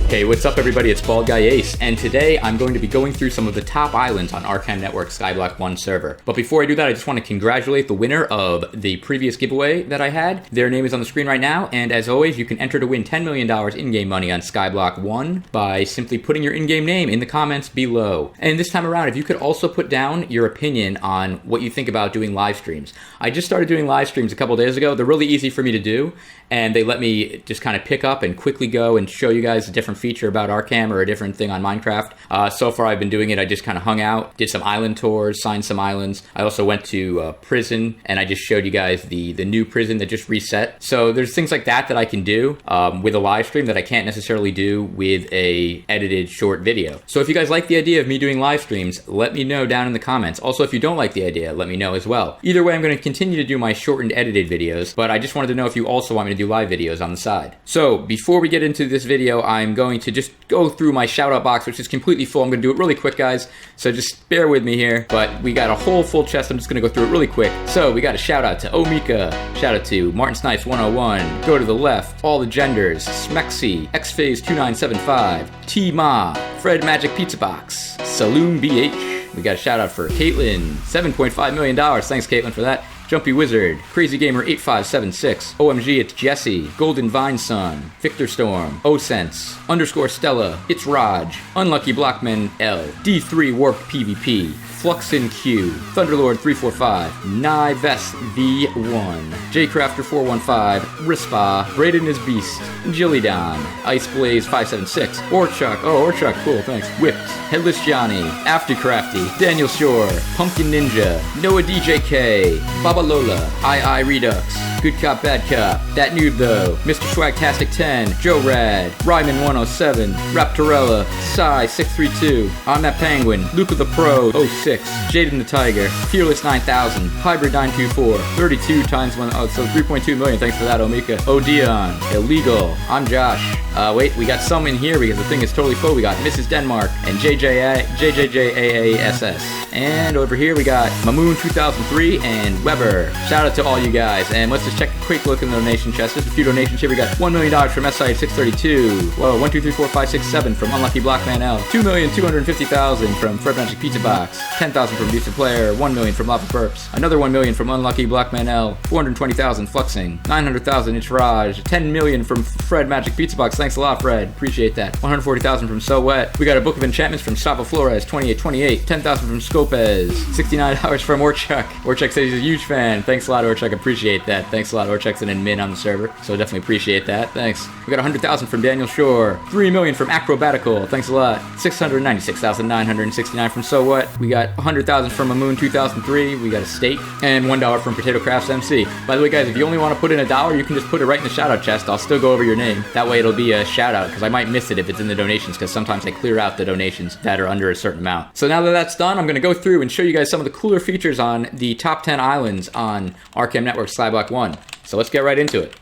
Hey, what's up everybody, it's Bald Guy Ace, and today I'm going to be going through some of the top islands on Arkham Network Skyblock 1 server. But before I do that, I just want to congratulate the winner of the previous giveaway that I had. Their name is on the screen right now, and as always, you can enter to win $10 million in-game money on Skyblock 1 by simply putting your in-game name in the comments below. And this time around, if you could also put down your opinion on what you think about doing live streams. I just started doing live streams a couple days ago. They're really easy for me to do, and they let me just kind of pick up and quickly go and show you guys a different feature about Arkham or a different thing on Minecraft. So far I've been doing it, I just kind of hung out, did some island tours, signed some islands. I also went to prison, and I just showed you guys the new prison that just reset. So there's things like that that I can do with a live stream that I can't necessarily do with a edited short video. So if you guys like the idea of me doing live streams, let me know down in the comments. Also, if you don't like the idea, let me know as well. Either way, I'm going to continue to do my shortened edited videos, but I just wanted to know if you also want me to do live videos on the side. So before we get into this video, I'm going to just go through my shout out box, which is completely full. I'm going to do it really quick, guys, so just bear with me here. But we got a whole full chest. I'm just going to go through it really quick. So we got a shout out to Omika, shout out to Martin Snipes 101, go to the left, all the genders, Smexy, Xphase 2975, T-Ma, Fred Magic Pizza Box, Saloon BH. We got a shout out for Caitlin, $7.5 million. Thanks, Caitlin, for that. Jumpy Wizard, Crazy Gamer 8576, OMG, it's Jesse, Golden Vine Sun, Victor Storm, Osense, _ Stella, It's Raj, Unlucky Blockman L, D3 Warped PvP, Fluxin Q, Thunderlord 345, Nivest V1, Jcrafter 415, Rispa, Braden is Beast, Jillydon, Ice Blaze 576, Orchuk, oh Orchuk, cool, thanks, Whipped, Headless Johnny, Aftercrafty, Daniel Shore, Pumpkin Ninja, Noah DJK, Baba Lola, II Redux, Good Cop Bad Cop, That Noob Though, Mr. Swagtastic 10, Joe Rad, Ryman 107, Raptorella, Psy 632, I'm That Penguin, Luke of the Pro 06, Jaden the Tiger, Fearless 9000, Hybrid 924, 32 times 1, oh, so 3.2 million, thanks for that, Omika, Odeon, Illegal, I'm Josh. Wait, we got some in here because the thing is totally full. We got Mrs. Denmark and JJJAASS. And over here we got Mamoon 2003 and Weber. Shout out to all you guys. And let's just check a quick look in the donation chest. Just a few donations here. We got $1 million from SI632. Whoa, 1, 2, 3, 4, 5, 6, 7 from Unlucky Blockman L. $2,250,000 from Fred Magic Pizza Box. $10,000 from Decent Player. $1 million from Lava Burps. Another $1 million from Unlucky Blockman L. $420,000 Fluxing. $900,000 It's Raj. $10 million from Fred Magic Pizza Box. Thanks a lot, Fred. Appreciate that. $140,000 from So Wet. We got a Book of Enchantments from Sava Flores. 2828. $10,000 from Scopez. $69 from Orchuk. Orchuk says he's a huge fan. Thanks a lot, Orchuk. Appreciate that. Thanks a lot. Orchuk's an admin on the server, so definitely appreciate that. Thanks. We got $100,000 from Daniel Shore. $3 million from Acrobatical. Thanks a lot. $696,969 from So What. We got $100,000 from Mamoon 2003. We got a steak. And $1 from Potato Crafts MC. By the way, guys, if you only want to put in $1, you can just put it right in the shoutout chest. I'll still go over your name. That way it'll be a shout out, because I might miss it if it's in the donations, because sometimes I clear out the donations that are under a certain amount. So now that that's done, I'm going to go through and show you guys some of the cooler features on the top 10 islands on Arkham Network Skyblock 1. So let's get right into it.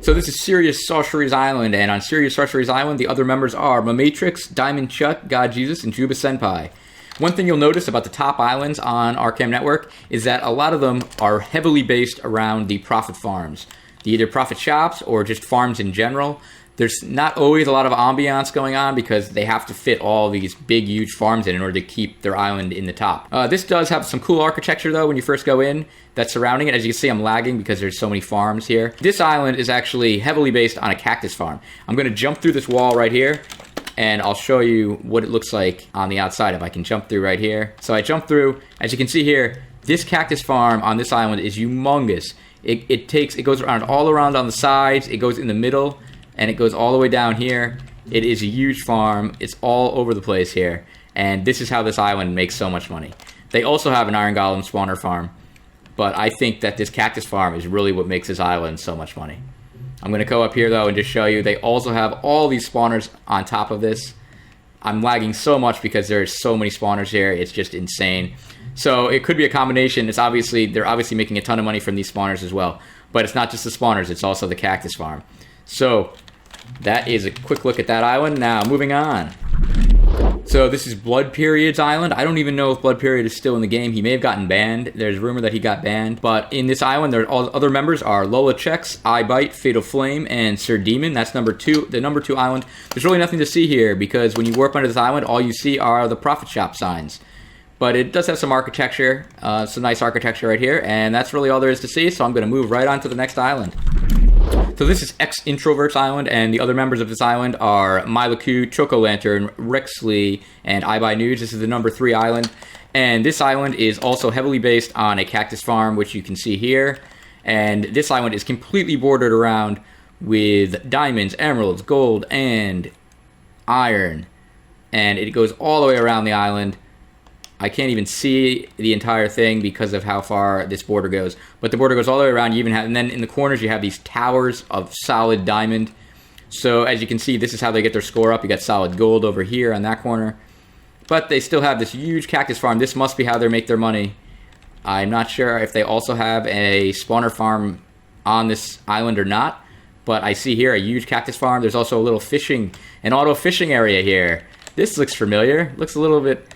So this is Serious Sorcerers Island, and on Serious Sorcerers Island, the other members are Mamatrix, Diamond Chuck, God Jesus, and Juba Senpai. One thing you'll notice about the top islands on Arkham Network is that a lot of them are heavily based around the profit farms. Either profit shops or just farms in general. There's not always a lot of ambiance going on because they have to fit all these big, huge farms in order to keep their island in the top. This does have some cool architecture, though, when you first go in that's surrounding it. As you can see, I'm lagging because there's so many farms here. This island is actually heavily based on a cactus farm. I'm going to jump through this wall right here, and I'll show you what it looks like on the outside if I can jump through right here. So I jump through. As you can see here, this cactus farm on this island is humongous. It goes around all around on the sides, it goes in the middle, and it goes all the way down here. It is a huge farm. It's all over the place here. And this is how this island makes so much money. They also have an Iron Golem spawner farm, but I think that this cactus farm is really what makes this island so much money. I'm going to go up here, though, and just show you. They also have all these spawners on top of this. I'm lagging so much because there's so many spawners here. It's just insane. So it could be a combination. They're obviously making a ton of money from these spawners as well. But it's not just the spawners, it's also the cactus farm. So that is a quick look at that island. Now, moving on. So this is Blood Period's island. I don't even know if Blood Period is still in the game. He may have gotten banned. There's rumor that he got banned. But in this island, all other members are Lola Chex, I Bite, Fatal Flame, and Sir Demon. That's number 2, the number 2 island. There's really nothing to see here because when you warp onto this island, all you see are the profit shop signs. But it does have some architecture, some nice architecture right here, and that's really all there is to see, so I'm going to move right on to the next island. So this is Introverts Island, and the other members of this island are Mylaku, Choco Lantern, Rexley, and I Buy Nudes. This is the number 3 island, and this island is also heavily based on a cactus farm, which you can see here, and this island is completely bordered around with diamonds, emeralds, gold, and iron, and it goes all the way around the island. I can't even see the entire thing because of how far this border goes. But the border goes all the way around. You even have, and then in the corners you have these towers of solid diamond. So as you can see, this is how they get their score up. You got solid gold over here on that corner. But they still have this huge cactus farm. This must be how they make their money. I'm not sure if they also have a spawner farm on this island or not. But I see here a huge cactus farm. There's also a little fishing, an auto fishing area here. This looks familiar. Looks a little bit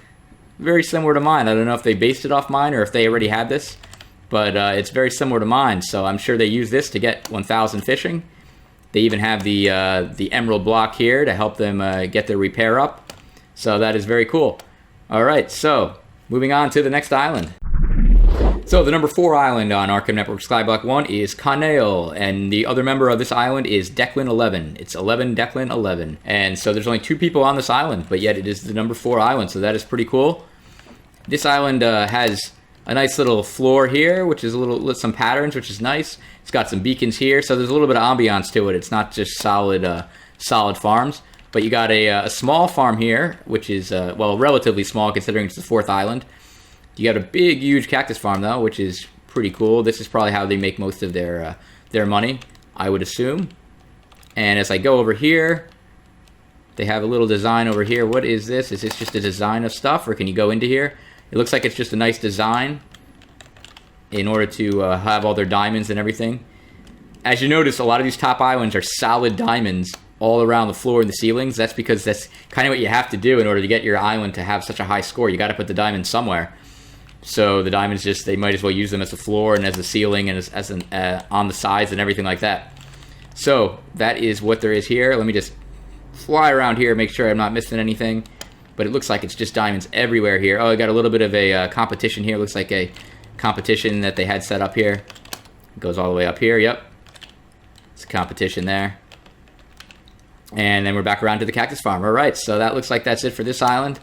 very similar to mine. I don't know if they based it off mine or if they already had this, but it's very similar to mine, so I'm sure they use this to get 1,000 fishing. They even have the emerald block here to help them get their repair up, so that is very cool. Alright, so moving on to the next island. So the number 4 island on Arkham Network Skyblock 1 is Conail, and the other member of this island is Declan 11. It's 11 Declan 11. And so there's only 2 people on this island, but yet it is the number 4 island, so that is pretty cool. This island has a nice little floor here, which is some patterns, which is nice. It's got some beacons here, so there's a little bit of ambiance to it. It's not just solid farms. But you got a small farm here, which is, well, relatively small considering it's the 4th island. You got a big, huge cactus farm, though, which is pretty cool. This is probably how they make most of their money, I would assume. And as I go over here, they have a little design over here. What is this? Is this just a design of stuff, or can you go into here? It looks like it's just a nice design in order to have all their diamonds and everything. As you notice, a lot of these top islands are solid diamonds all around the floor and the ceilings. That's because that's kind of what you have to do in order to get your island to have such a high score. You got to put the diamonds somewhere. So the diamonds they might as well use them as a floor and as a ceiling and as on the sides and everything like that. So that is what there is here. Let me just fly around here, make sure I'm not missing anything. But it looks like it's just diamonds everywhere here. Oh, I got a little bit of a competition here. Looks like a competition that they had set up here. It goes all the way up here, yep. It's a competition there. And then we're back around to the cactus farm. All right, so that looks like that's it for this island.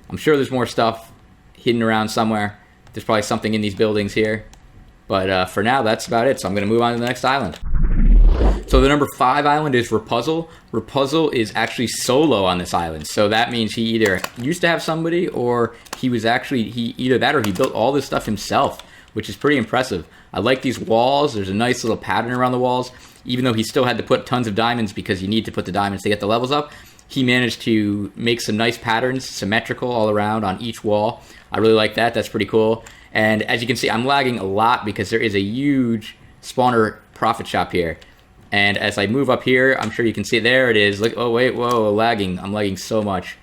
I'm sure there's more stuff hidden around somewhere. There's probably something in these buildings here. But for now, that's about it. So I'm going to move on to the next island. So the number 5 island is Rapuzzle. Rapuzzle is actually solo on this island. So that means he either used to have somebody or he either that or he built all this stuff himself, which is pretty impressive. I like these walls. There's a nice little pattern around the walls. Even though he still had to put tons of diamonds because you need to put the diamonds to get the levels up, he managed to make some nice patterns, symmetrical all around on each wall. I really like that. That's pretty cool. And as you can see, I'm lagging a lot because there is a huge spawner profit shop here. And as I move up here, I'm sure you can see it. There it is. Look, oh wait, whoa, lagging. I'm lagging so much.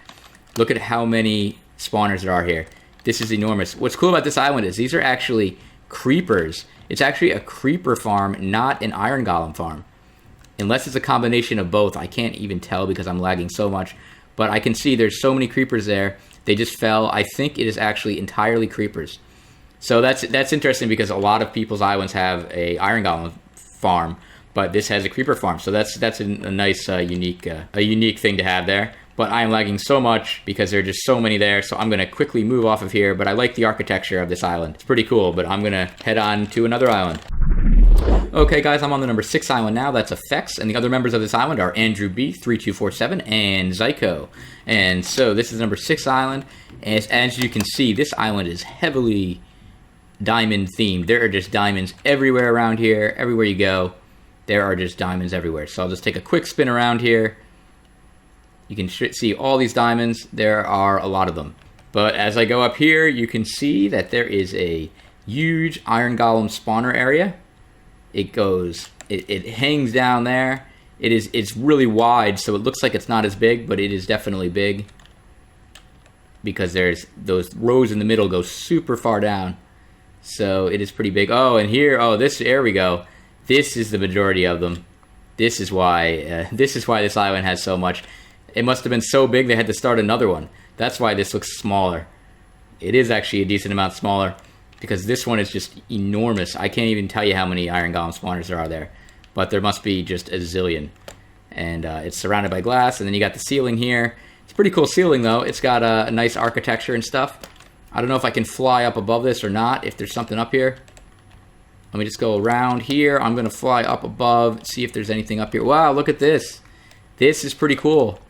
Look at how many spawners there are here. This is enormous. What's cool about this island is these are actually creepers. It's actually a creeper farm, not an iron golem farm. Unless it's a combination of both. I can't even tell because I'm lagging so much. But I can see there's so many creepers there. They just fell. I think it is actually entirely creepers. So that's interesting because a lot of people's islands have a iron golem farm, but this has a creeper farm. So that's a nice unique thing to have there. But I am lagging so much because there are just so many there. So I'm going to quickly move off of here. But I like the architecture of this island. It's pretty cool. But I'm going to head on to another island. Okay, guys, I'm on the number 6 island now. That's Effects, and the other members of this island are Andrew B, 3247, and Zyko. And so this is number 6 island. As you can see, this island is heavily diamond themed. There are just diamonds everywhere around here. Everywhere you go, there are just diamonds everywhere. So I'll just take a quick spin around here. You can see all these diamonds. There are a lot of them. But as I go up here, you can see that there is a huge iron golem spawner area. It hangs down there. It's really wide, so it looks like it's not as big, but it is definitely big. because there's those rows in the middle go super far down. So it is pretty big. Oh, and here, there we go. This is the majority of them. This is why this island has so much. It must have been so big they had to start another one. That's why this looks smaller. It is actually a decent amount smaller, because this one is just enormous. I can't even tell you how many iron golem spawners there are there, but there must be just a zillion. And it's surrounded by glass, and then you got the ceiling here. It's a pretty cool ceiling, though. It's got a nice architecture and stuff. I don't know if I can fly up above this or not, if there's something up here. Let me just go around here. I'm going to fly up above, see if there's anything up here. Wow, look at this. This is pretty cool.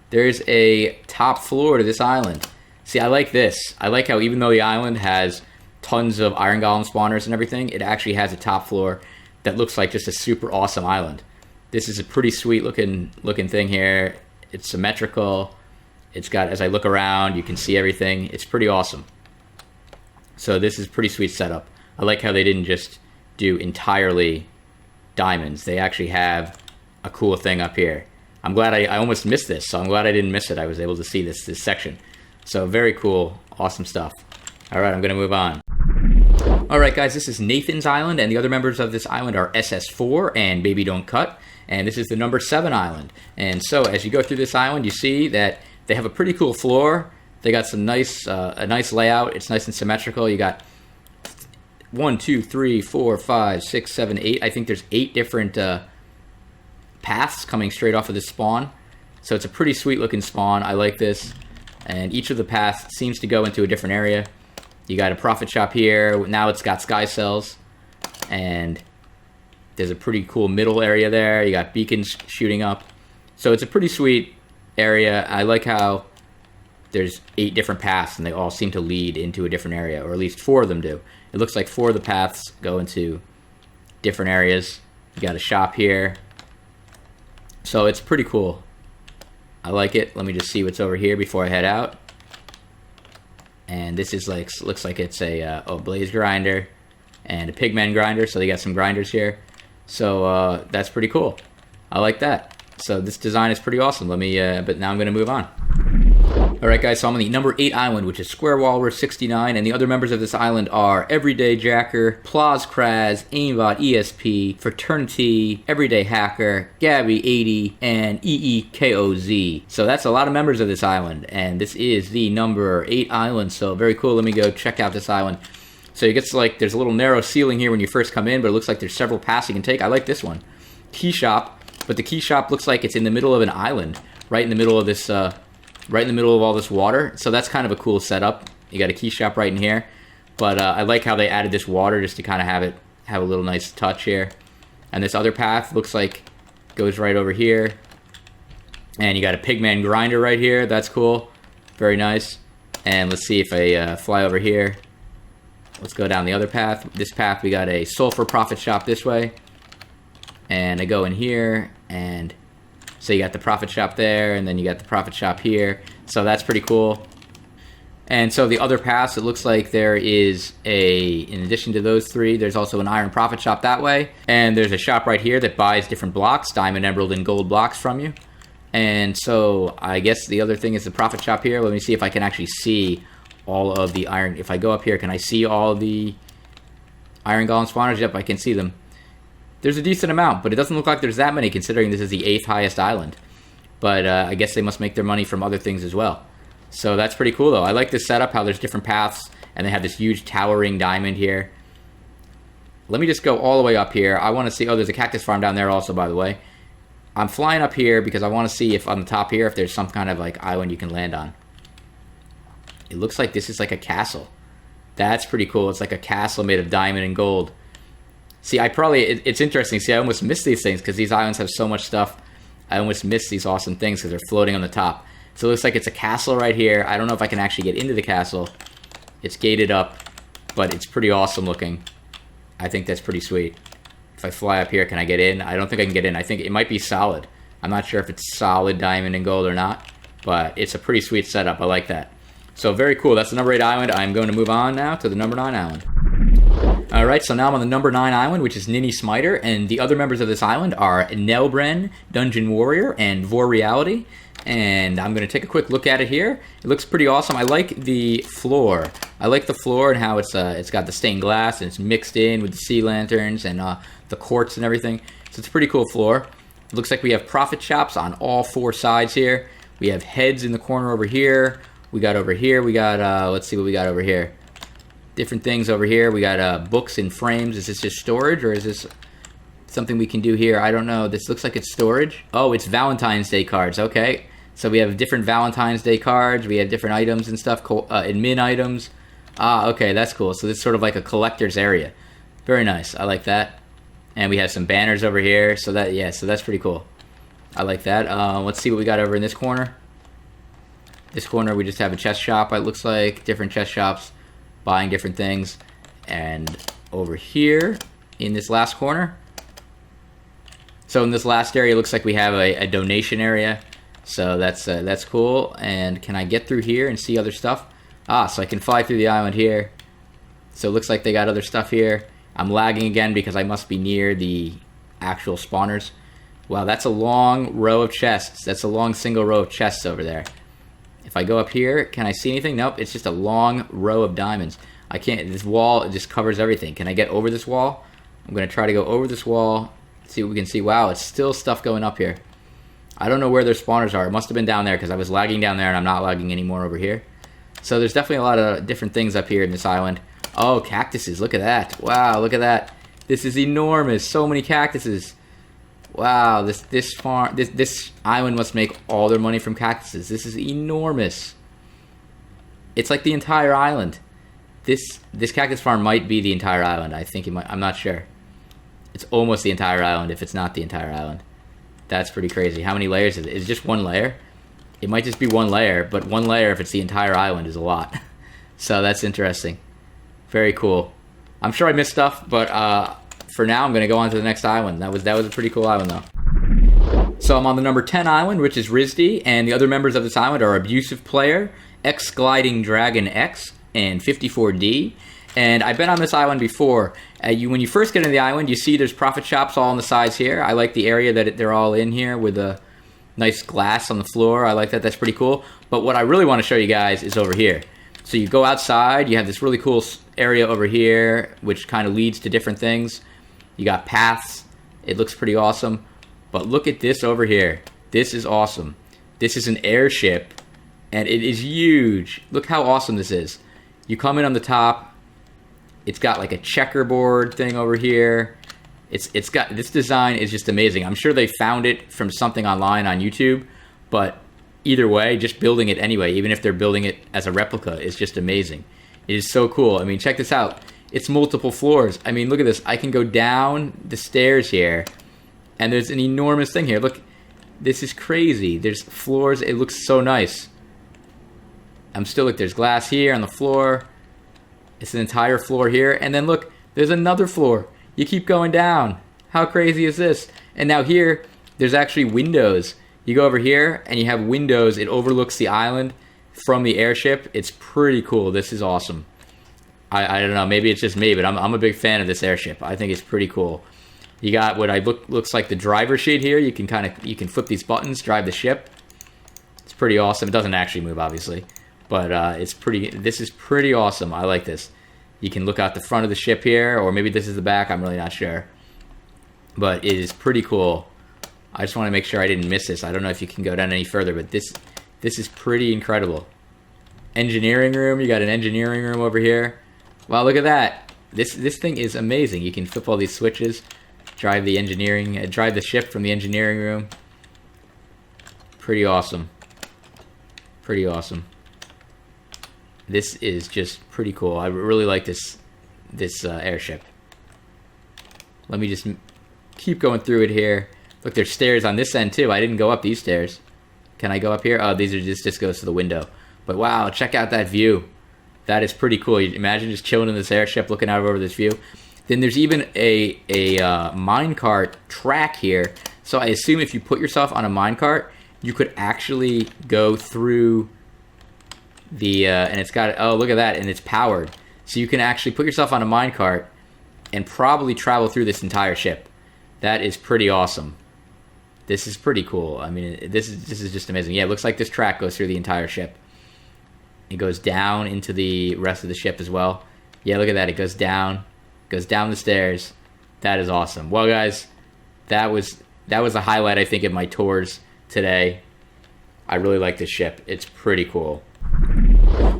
There's a top floor to this island. See, I like this. I like how even though the island has tons of iron golem spawners and everything, it actually has a top floor that looks like just a super awesome island. This is a pretty sweet looking thing here. It's symmetrical. It's got, as I look around, you can see everything. It's pretty awesome. So this is pretty sweet setup. I like how they didn't just do entirely diamonds. They actually have a cool thing up here. I'm glad I almost missed this, so I'm glad I didn't miss it. I was able to see this section. So very cool, awesome stuff. All right, I'm going to move on. All right, guys, this is Nathan's Island, and the other members of this island are SS4 and Baby Don't Cut, and this is the number 7 island. And so as you go through this island, you see that they have a pretty cool floor. They got some nice, a nice layout. It's nice and symmetrical. You got 1, 2, 3, 4, 5, 6, 7, 8. I think there's 8 different paths coming straight off of this spawn. So it's a pretty sweet looking spawn. I like this. And each of the paths seems to go into a different area. You got a profit shop here. Now it's got sky cells. And there's a pretty cool middle area there. You got beacons shooting up. So it's a pretty sweet area. I like how there's 8 different paths and they all seem to lead into a different area, or at least 4 of them do. It looks like 4 of the paths go into different areas. You got a shop here. So it's pretty cool. I like it. Let me just see what's over here before I head out. And this is like, looks like it's a blaze grinder and a pigman grinder. So they got some grinders here. So that's pretty cool. I like that. So this design is pretty awesome. Let me, but now I'm going to move on. Alright guys, so I'm on the number 8 island, which is Square Walrus 69, and the other members of this island are Everyday Jacker, Plaz Kraz, Aimbot ESP, Fraternity, Everyday Hacker, Gabby 80, and EEKOZ. So that's a lot of members of this island, and this is the number 8 island, so very cool. Let me go check out this island. So it gets like, there's a little narrow ceiling here when you first come in, but it looks like there's several paths you can take. I like this one. Key shop, but the key shop looks like it's in the middle of an island, right in the middle of this, right in the middle of all this water. So that's kind of a cool setup. You got a key shop right in here. But I like how they added this water just to kind of have a little nice touch here. And this other path looks like goes right over here. And you got a pigman grinder right here. That's cool. Very nice. And let's see if I fly over here. Let's go down the other path. This path, we got a sulfur profit shop this way. And I go in here, and so you got the profit shop there, and then you got the profit shop here. So that's pretty cool. And so the other paths, it looks like there is in addition to those 3, there's also an iron profit shop that way. And there's a shop right here that buys different blocks, diamond, emerald, and gold blocks from you. And so I guess the other thing is the profit shop here. Let me see if I can actually see all of the iron. If I go up here, can I see all the iron golem spawners? Yep, I can see them. There's a decent amount, but it doesn't look like there's that many considering this is the 8th highest island. But I guess they must make their money from other things as well. So that's pretty cool though. I like this setup, how there's different paths, and they have this huge towering diamond here. Let me just go all the way up here. I want to see, there's a cactus farm down there also, by the way. I'm flying up here because I want to see if on the top here, if there's some kind of like island you can land on. It looks like this is like a castle. That's pretty cool. It's like a castle made of diamond and gold. See, it's interesting. See, I almost miss these things because these islands have so much stuff. I almost miss these awesome things because they're floating on the top. So it looks like it's a castle right here. I don't know if I can actually get into the castle. It's gated up, but it's pretty awesome looking. I think that's pretty sweet. If I fly up here, can I get in? I don't think I can get in. I think it might be solid. I'm not sure if it's solid diamond and gold or not, but it's a pretty sweet setup. I like that. So very cool. That's the number 8 island. I'm going to move on now to the number 9 island. Alright, so now I'm on the number 9 island, which is Ninny Smiter, and the other members of this island are Nelbren, Dungeon Warrior, and Vor Reality. and I'm going to take a quick look at it here. It looks pretty awesome. I like the floor. I like the floor and how it's got the stained glass and it's mixed in with the sea lanterns and the quartz and everything. So it's a pretty cool floor. It looks like we have profit shops on all 4 sides here. We have heads in the corner over here. We got over here. We got let's see what we got over here. Different things over here. We got books in frames. Is this just storage or is this something we can do here? I don't know. This looks like it's storage. Oh, it's Valentine's Day cards. Okay. So we have different Valentine's Day cards. We have different items and stuff, admin items. Ah, okay, that's cool. So this is sort of like a collector's area. Very nice. I like that. And we have some banners over here. So that, yeah, so that's pretty cool. I like that. Let's see what we got over in this corner. This corner, we just have a chest shop. It looks like different chest shops buying different things. And over here in this last corner. So in this last area, it looks like we have a donation area. So that's cool. And can I get through here and see other stuff? Ah, so I can fly through the island here. So it looks like they got other stuff here. I'm lagging again because I must be near the actual spawners. Wow, that's a long row of chests. That's a long single row of chests over there. If I go up here, can I see anything? Nope, it's just a long row of diamonds. I can't, this wall just covers everything. Can I get over this wall? I'm going to try to go over this wall. See what we can see. Wow, it's still stuff going up here. I don't know where their spawners are. It must have been down there because I was lagging down there and I'm not lagging anymore over here. So there's definitely a lot of different things up here in this island. Oh, cactuses. Look at that. Wow, look at that. This is enormous. So many cactuses. Wow, this island must make all their money from cactuses. This is enormous. It's like the entire island. This cactus farm might be the entire island. I think it might. I'm not sure. It's almost the entire island if it's not the entire island. That's pretty crazy. How many layers is it? Is it just one layer? It might just be one layer, but one layer if it's the entire island is a lot. So that's interesting. Very cool. I'm sure I missed stuff, but for now I'm going to go on to the next island. That was a pretty cool island though. So I'm on the number 10 island, which is Rizdi, and the other members of this island are Abusive Player, X-Gliding Dragon X, and 54D. And I've been on this island before. When you first get into the island, you see there's profit shops all on the sides here. I like the area that they're all in here with a nice glass on the floor. I like that. That's pretty cool. But what I really want to show you guys is over here. So you go outside. You have this really cool area over here, which kind of leads to different things. You got paths. It looks pretty awesome. But look at this over here. This is awesome. This is an airship, and it is huge. Look how awesome this is. You come in on the top. It's got like a checkerboard thing over here. It's got, this design is just amazing. I'm sure they found it from something online on YouTube, but either way, just building it anyway, even if they're building it as a replica, is just amazing. It is so cool. I mean, check this out. It's multiple floors. I mean, look at this. I can go down the stairs here, and there's an enormous thing here. Look, this is crazy. There's floors. It looks so nice. Look, there's glass here on the floor. It's an entire floor here. And then look, there's another floor. You keep going down. How crazy is this? And now here, there's actually windows. You go over here and you have windows. It overlooks the island from the airship. It's pretty cool. This is awesome. I don't know. Maybe it's just me, but I'm a big fan of this airship. I think it's pretty cool. You got what looks like the driver sheet here. You can you can flip these buttons, drive the ship. It's pretty awesome. It doesn't actually move, obviously. But this is pretty awesome. I like this. You can look out the front of the ship here, or maybe this is the back. I'm really not sure. But it is pretty cool. I just want to make sure I didn't miss this. I don't know if you can go down any further, but this is pretty incredible. Engineering room. You got an engineering room over here. Wow, look at that. This thing is amazing. You can flip all these switches, drive the ship from the engineering room. Pretty awesome. Pretty awesome. This is just pretty cool. I really like this airship. Let me just keep going through it here. Look, there's stairs on this end too. I didn't go up these stairs. Can I go up here? Oh, these are just goes to the window. But wow, check out that view. That is pretty cool. You imagine just chilling in this airship, looking out over this view. Then there's even a minecart track here. So I assume if you put yourself on a minecart, you could actually go through the and it's got, oh, look at that, and it's powered. So you can actually put yourself on a minecart and probably travel through this entire ship. That is pretty awesome. This is pretty cool. I mean, this is just amazing. Yeah, it looks like this track goes through the entire ship. It goes down into the rest of the ship as well. Yeah, look at that. It goes down the stairs. That is awesome. Well, guys, that was a highlight, I think, of my tours today. I really like this ship. It's pretty cool.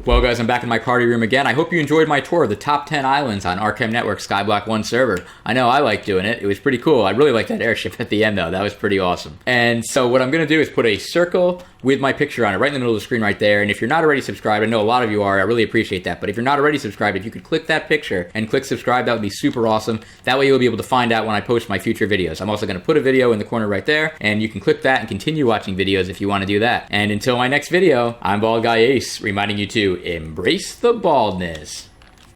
Well, guys, I'm back in my party room again. I hope you enjoyed my tour of the top 10 islands on Arkham Network Skyblock 1 server. I know I like doing it. It was pretty cool. I really liked that airship at the end, though. That was pretty awesome. And so what I'm going to do is put a circle with my picture on it right in the middle of the screen right there. And if you're not already subscribed, I know a lot of you are. I really appreciate that. But if you're not already subscribed, if you could click that picture and click subscribe, that would be super awesome. That way you'll be able to find out when I post my future videos. I'm also going to put a video in the corner right there, and you can click that and continue watching videos if you want to do that. And until my next video, I'm Bald Guy Ace, reminding you to embrace the baldness.